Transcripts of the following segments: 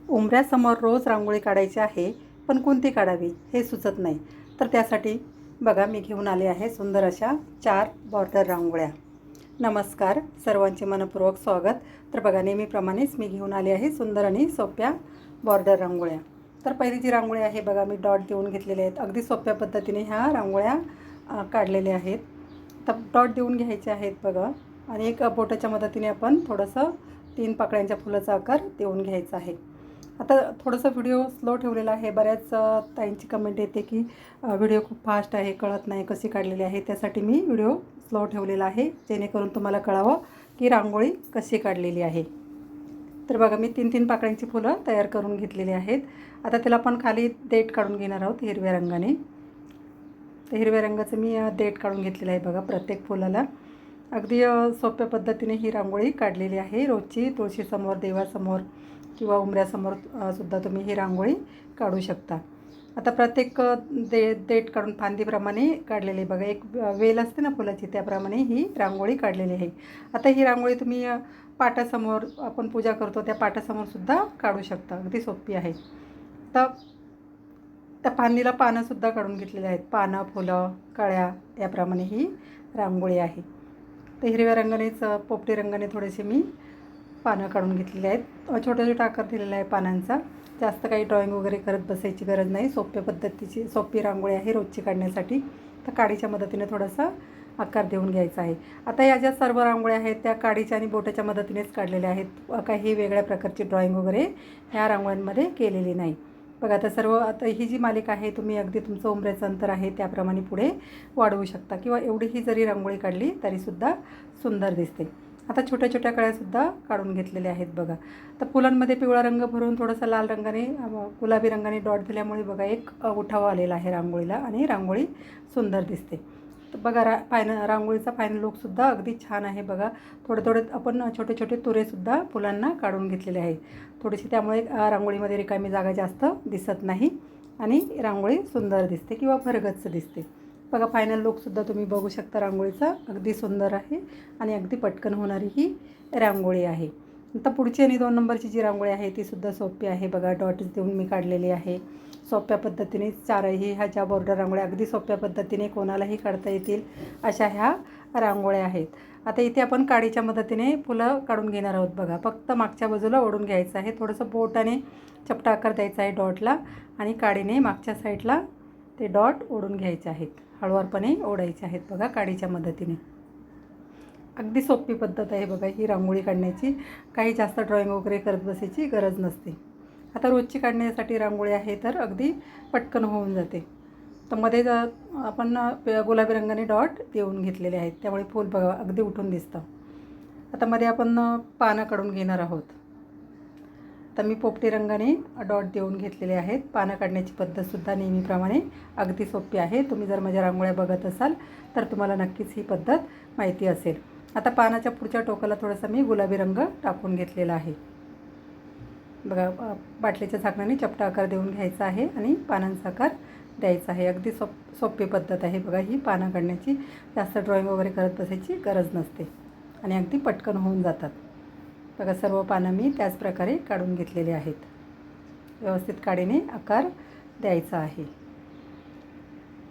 उंबऱ्यासमोर रोज रांगोळी काढायची आहे, पण कोणती काढावी हे सुचत नाही. तर त्यासाठी बघा मी घेऊन आले आहे सुंदर अशा 4 बॉर्डर रांगोळ्या. नमस्कार, सर्वांचे मनपूर्वक स्वागत. तर बघा नेहमीप्रमाणेच मी घेऊन आले आहे सुंदर आणि सोप्या बॉर्डर रांगोळ्या. तर पहिली जी रांगोळी आहे बघा मी डॉट देऊन घेतलेले आहेत. अगदी सोप्या पद्धतीने ह्या रांगोळ्या काढलेल्या आहेत. तर डॉट देऊन घ्यायचे आहेत बघा आणि एक बोटाच्या मदतीने आपण थोडंसं 3 पाकळ्यांच्या फुलाचा आकार देऊन घ्यायचा आहे. आता थोडंसं व्हिडिओ स्लो ठेवलेला आहे. बऱ्याच ताईंची कमेंट येते की व्हिडिओ खूप फास्ट आहे, कळत नाही कशी काढलेली आहे. त्यासाठी मी व्हिडिओ स्लो ठेवलेला आहे, जेणेकरून तुम्हाला कळावं की रांगोळी कशी काढलेली आहे. तर बघा मी 3-3 पाकळ्यांची फुलं तयार करून घेतलेली आहेत. आता त्याला आपण खाली देठ काढून घेणार आहोत हिरव्या रंगाने. तर हिरव्या रंगाचं मी देठ काढून घेतलेलं आहे बघा प्रत्येक फुलाला. अगदी सोप्या पद्धतीने ही रांगोळी काढलेली आहे. रोजची तुळशीसमोर, देवासमोर किंवा उंबऱ्यासमोर सुद्धा तुम्ही ही रांगोळी काढू शकता. आता प्रत्येक देठ काढून फांदीप्रमाणे काढलेली बघा. एक वेल असते ना फुलाची, त्याप्रमाणे ही रांगोळी काढलेली आहे. आता ही रांगोळी तुम्ही पाटासमोर आपण पूजा करतो त्या पाटासमोर सुद्धा काढू शकता. अगदी सोपी आहे. तर त्या फांदीला पानंसुद्धा काढून घेतलेली आहेत. पानं, फुलं, कळ्या याप्रमाणे ही रांगोळी आहे. तर हिरव्या रंगानेच पोपटी रंगाने थोडेसे मी पानं काढून घेतलेले आहेत. छोटा छोटा आकार दिलेला आहे पानांचा. जास्त काही ड्रॉइंग वगैरे करत बसायची गरज नाही. सोप्या पद्धतीची सोपी रांगोळी आहे रोजची काढण्यासाठी. तर काडीच्या मदतीने थोडासा आकार देऊन घ्यायचा आहे. आता या ज्या सर्व रांगोळ्या आहेत त्या काडीच्या आणि बोटाच्या मदतीनेच काढलेल्या आहेत. काही वेगळ्या प्रकारची ड्रॉइंग वगैरे ह्या रांगोळ्यांमध्ये केलेली नाही. बघा आता आता ही जी मालिका आहे तुम्ही अगदी तुमचं उंबऱ्याचं अंतर आहे त्याप्रमाणे पुढे वाढवू शकता किंवा एवढीही जरी रांगोळी काढली तरीसुद्धा सुंदर दिसते. आता छोट्या छोट्या कळ्यासुद्धा काढून घेतलेल्या आहेत बघा. तर फुलांमध्ये पिवळा रंग भरून थोडासा लाल रंगाने, गुलाबी रंगाने डॉट दिल्यामुळे बघा एक उठावा आलेला आहे रांगोळीला आणि रांगोळी सुंदर दिसते. तर बघा रांगोळीचा फायनल लुकसुद्धा अगदी छान आहे बघा. थोडे आपण छोटे छोटे तुरेसुद्धा फुलांना काढून घेतलेले आहेत. थोडीशी त्यामुळे रांगोळीमध्ये रिकामी जागा जास्त दिसत नाही आणि रांगोळी सुंदर दिसते किंवा भरगच्च दिसते. बघा फायनल लुकसुद्धा तुम्ही बघू शकता रांगोळीचा. अगदी सुंदर आहे आणि अगदी पटकन होणारी ही रांगोळी आहे. आता पुढची आणि 2 नंबरची जी रांगोळी आहे तीसुद्धा सोपी आहे बघा. डॉट्स देऊन मी काढलेली आहे. सोप्या पद्धतीने चारही ह्या ज्या बॉर्डर रांगोळ्या अगदी सोप्या पद्धतीने कोणालाही काढता येतील अशा ह्या रांगोळ्या आहेत. आता इथे आपण काडीच्या मदतीने फुलं काढून घेणार आहोत बघा. फक्त मागच्या बाजूला ओढून घ्यायचं आहे. थोडंसं बोटाने चपटा आकार द्यायचा आहे डॉटला आणि काडीने मागच्या साईडला ते डॉट ओढून घ्यायचे आहेत. हळूवारपणे ओढायचे आहेत बघा काडीच्या मदतीने. अगदी सोपी पद्धत आहे बघा ही रांगोळी काढण्याची. काही जास्त ड्रॉइंग वगैरे करत बसायची गरज नसते. आता रोजची काढण्यासाठी रांगोळी आहे तर अगदी पटकन होऊन जाते. तर मध्ये आपण गुलाबी रंगाने डॉट देऊन घेतलेले आहेत त्यामुळे फूल बघा अगदी उठून दिसतं. आता मध्ये आपण पानं काढून घेणार आहोत. तर मी पोपटी रंगाने डॉट देऊन घेतलेले आहेत. पानं काढण्याची पद्धतसुद्धा नेहमीप्रमाणे अगदी सोपी आहे. तुम्ही जर माझ्या रांगोळ्या बघत असाल तर तुम्हाला नक्कीच ही पद्धत माहिती असेल. आता पानाच्या पुढच्या टोकाला थोडासा मी गुलाबी रंग टाकून घेतलेला आहे बघा. बाटलीच्या झाकणाने चपटा आकार देऊन घ्यायचा आहे आणि पानांचा आकार द्यायचा आहे. अगदी सोपी पद्धत आहे बघा ही पानं काढण्याची. जास्त ड्रॉइंग वगैरे करत बसायची गरज नसते आणि अगदी पटकन होऊन जातात. बघा सर्व पानं मी त्याच प्रकारे काढून घेतलेले आहेत. व्यवस्थित काडीने आकार द्यायचा आहे.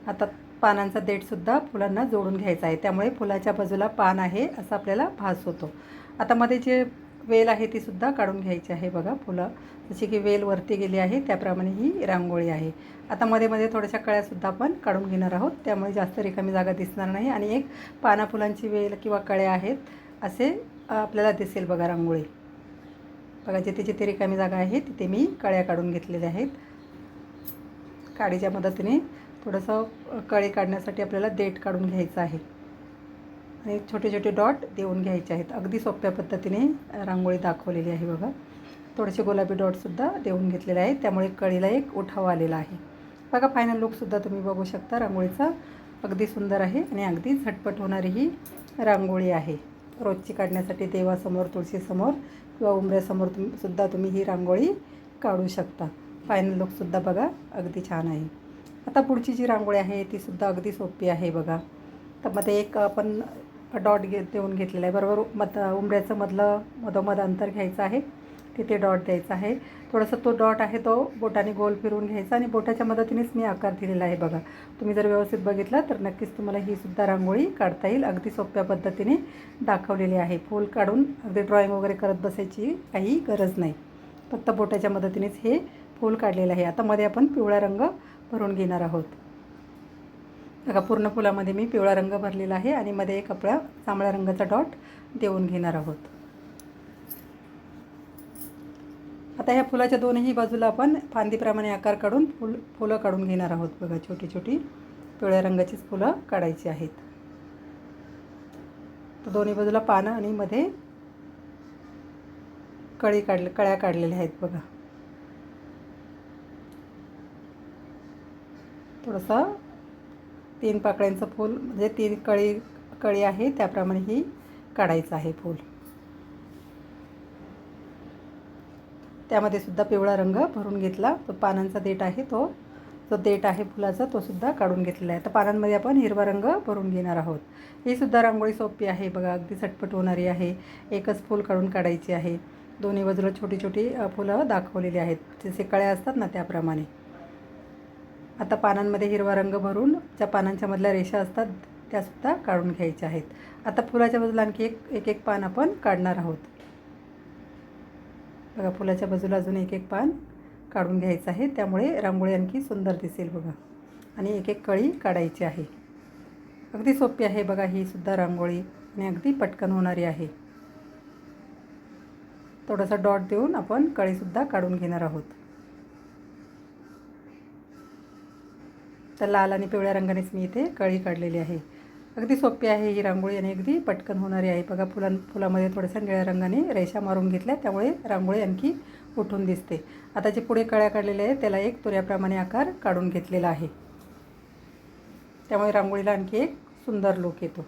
आता पानांचा देठसुद्धा फुलांना जोडून घ्यायचा आहे त्यामुळे फुलाच्या बाजूला पान आहे असा आपल्याला भास होतो. आता मध्ये जे वेल आहे तीसुद्धा काढून घ्यायची आहे बघा. फुलं जशी की वेल वरती गेली आहे त्याप्रमाणे ही रांगोळी आहे. आता मध्ये थोड्याशा कळ्यासुद्धा आपण काढून घेणार आहोत त्यामुळे जास्त रिकामी जागा दिसणार नाही आणि एक पाना फुलांची वेल किंवा कळ्या आहेत असे आपल्याला दिसेल बघा रांगोळी. बघा जिथे जिथे रिकामी जागा आहे तिथे मी कळ्या काढून घेतलेल्या आहेत. काडीच्या मदतीने थोडंसं कळी काढण्यासाठी आपल्याला देठ काढून घ्यायचं आहे आणि छोटे छोटे डॉट देऊन घ्यायचे आहेत. अगदी सोप्या पद्धतीने रांगोळी दाखवलेली आहे बघा. थोडेसे गुलाबी डॉटसुद्धा देऊन घेतलेले आहेत त्यामुळे कळीला एक उठाव आलेला आहे बघा. फायनल लुकसुद्धा तुम्ही बघू शकता रांगोळीचा. अगदी सुंदर आहे आणि अगदी झटपट होणारी ही रांगोळी आहे. रोजची काढण्यासाठी देवासमोर, तुळशीसमोर किंवा उंबऱ्यासमोर सुद्धा तुम्ही ही रांगोळी काढू शकता. फायनल लुकसुद्धा बघा अगदी छान आहे. आता पुढची जी रांगोळी आहे तीसुद्धा अगदी सोपी आहे बघा. तर मध्ये एक आपण डॉट देऊन घेतलेला आहे बरोबर. उंबऱ्याचं मधोमध अंतर घ्यायचं आहे तिथे डॉट द्यायचा आहे. थोडंसं तो डॉट आहे तो बोटाने गोल फिरवून घ्यायचा आणि बोटाच्या मदतीनेच मी आकार दिलेला आहे बघा. तुम्ही जर व्यवस्थित बघितलं तर नक्कीच तुम्हाला ही सुद्धा रांगोळी काढता येईल. अगदी सोप्या पद्धतीने दाखवलेली आहे. फूल काढून अगदी ड्रॉईंग वगैरे करत बसायची काही गरज नाही. फक्त बोटाच्या मदतीनेच हे फूल काढलेलं आहे. आता मध्ये आपण पिवळा रंग भरून घेणार आहोत. बघा पूर्ण फुलामध्ये मी पिवळा रंग भरलेला आहे आणि मध्ये एक आपल्या जांभळ्या रंगाचा डॉट देऊन घेणार आहोत. आता ह्या फुलाच्या दोनही बाजूला आपण फांदीप्रमाणे आकार काढून फुलं काढून घेणार आहोत. बघा छोटी छोटी पिवळ्या रंगाचीच फुलं काढायची आहेत. तर दोन्ही बाजूला पानं आणि मध्ये कळ्या काढलेल्या आहेत बघा. थोडंसं 3 पाकळ्यांचं फूल म्हणजे 3 कळी आहे त्याप्रमाणे ही काढायचं आहे फूल. त्यामध्ये सुद्धा पिवळा रंग भरून घेतला. तो पानांचा देठ आहे तो जो देठ आहे फुलाचा तो सुद्धा काढून घेतलेला आहे. तर पानांमध्ये आपण हिरवा रंग भरून घेणार आहोत. ही सुद्धा रांगोळी सोपी आहे बघा. अगदी झटपट होणारी आहे. एकच फूल काढून काढायची आहे. दोन्ही बाजूला छोटी छोटी फुलं दाखवलेली आहेत जसे कळ्या असतात ना त्याप्रमाणे. आता पानांमध्ये हिरवा रंग भरून ज्या पानांच्या मधल्या रेषा असतात त्यासुद्धा काढून घ्यायच्या आहेत. आता फुलाच्या बाजूला आणखी एक पान आपण काढणार आहोत. बघा फुलाच्या बाजूला अजून एक पान काढून घ्यायचं आहे. त्यामुळे रांगोळी आणखी सुंदर दिसेल बघा. आणि एक कळी काढायची आहे. अगदी सोपी आहे बघा ही सुद्धा रांगोळी आणि अगदी पटकन होणारी आहे. थोडासा डॉट देऊन आपण कळीसुद्धा काढून घेणार आहोत. तर लाल आणि पिवळ्या रंगानेच मी इथे कळी काढलेली आहे. अगदी सोपी आहे ही रांगोळी आणि अगदी पटकन होणारी आहे बघा. फुलामध्ये थोड्याशा निळ्या रंगाने रेषा मारून घेतल्या त्यामुळे रांगोळी आणखी उठून दिसते. आता जे पुढे कळ्या काढलेल्या आहेत त्याला एक तुऱ्याप्रमाणे आकार काढून घेतलेला आहे. त्यामुळे रांगोळीला आणखी एक सुंदर लुक येतो.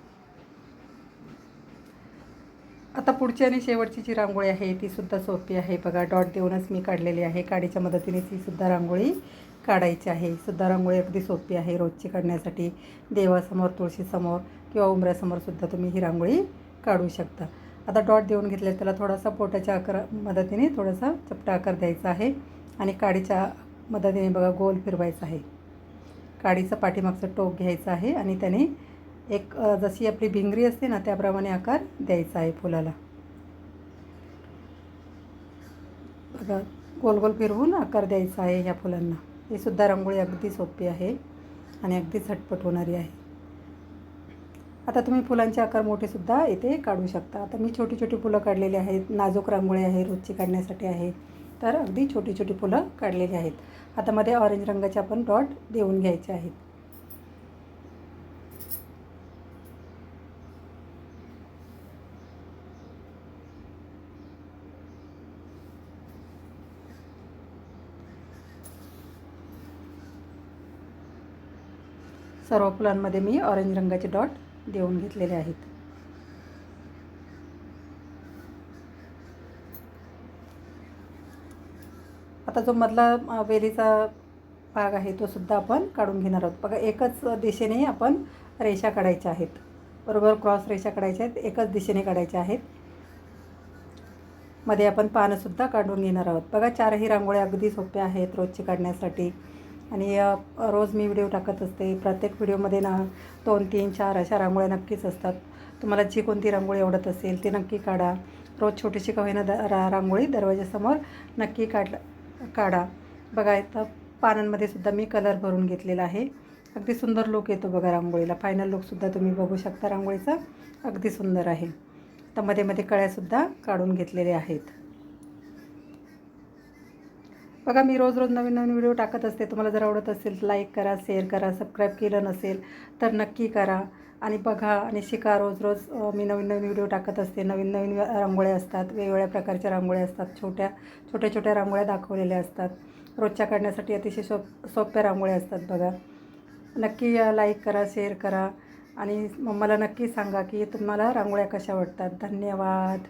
आता पुढची आणि शेवटची जी रांगोळी आहे ती सुद्धा सोपी आहे बघा. डॉट देऊनच मी काढलेली आहे. काडीच्या मदतीनेच ही सुद्धा रांगोळी काढायची आहे. सुद्धा रांगोळी अगदी सोपी आहे रोजची काढण्यासाठी. देवासमोर, तुळशीसमोर किंवा उंबऱ्यासमोर सुद्धा तुम्ही ही रांगोळी काढू शकता. आता डॉट देऊन घेतले त्याला थोडासा पोटाच्या मदतीने थोडासा चपटा आकार द्यायचा आहे आणि काडीच्या मदतीने बघा गोल फिरवायचा आहे. काडीचं पाठीमागचं टोक घ्यायचं आहे आणि त्याने एक जशी आपली भिंगरी असते ना त्याप्रमाणे आकार द्यायचा आहे फुलाला. बघा गोल गोल फिरवून आकार द्यायचा आहे ह्या फुलांना. ही सुद्धा रांगोळी अगदी सोपी आहे आणि अगदी झटपट होणारी आहे. आता तुम्ही फुलांचे आकार मोठेसुद्धा इथे काढू शकता. आता मी छोटी छोटी फुलं काढलेली आहेत. नाजूक रांगोळी आहे रोजची काढण्यासाठी आहे. तर अगदी छोटी छोटी फुलं काढलेली आहेत. आता मध्ये ऑरेंज रंगाचे आपण डॉट देऊन घ्यायचे आहेत. सर्व फुलांमध्ये मी ऑरेंज रंगाचे डॉट देऊन घेतलेले आहेत. आता जो मधला वेलीचा भाग आहे तो सुद्धा आपण काढून घेणार आहोत. बघा एकच दिशेने आपण रेषा काढायच्या आहेत. बरोबर क्रॉस रेषा काढायच्या आहेत. एकच दिशेने काढायच्या आहेत. मध्ये आपण पानंसुद्धा काढून घेणार आहोत. बघा चारही रांगोळ्या अगदी सोप्या आहेत रोजची काढण्यासाठी आणि रोज मी व्हिडिओ टाकत असते. प्रत्येक व्हिडिओमध्ये ना 2, 3, 4 अशा रांगोळ्या नक्कीच असतात. तुम्हाला जी कोणती रांगोळी आवडत असेल ती नक्की काढा. रोज छोटीशी का होईना रांगोळी दरवाजासमोर नक्की काढा. बघा इथं पानांमध्ये सुद्धा मी कलर भरून घेतलेला आहे. अगदी सुंदर लुक येतो बघा रांगोळीला. फायनल लुकसुद्धा तुम्ही बघू शकता रांगोळीचा. अगदी सुंदर आहे. तर मध्ये मध्ये कळ्यासुद्धा काढून घेतलेल्या आहेत. बघा मी रोज नवीन नवीन व्हिडिओ टाकत असते. तुम्हाला जर आवडत असेल तर लाईक करा, शेअर करा. सबस्क्राईब केलं नसेल तर नक्की करा आणि बघा आणि शिका. रोज मी नवीन नवीन व्हिडिओ टाकत असते. नवीन नवीन रांगोळ्या असतात. वेगवेगळ्या प्रकारच्या रांगोळ्या असतात. छोट्या छोट्या रांगोळ्या दाखवलेल्या असतात. रोजच्या काढण्यासाठी अतिशय सोप्या रांगोळ्या असतात बघा. नक्की लाईक करा, शेअर करा आणि मला नक्की सांगा की तुम्हाला रांगोळ्या कशा वाटतात. धन्यवाद.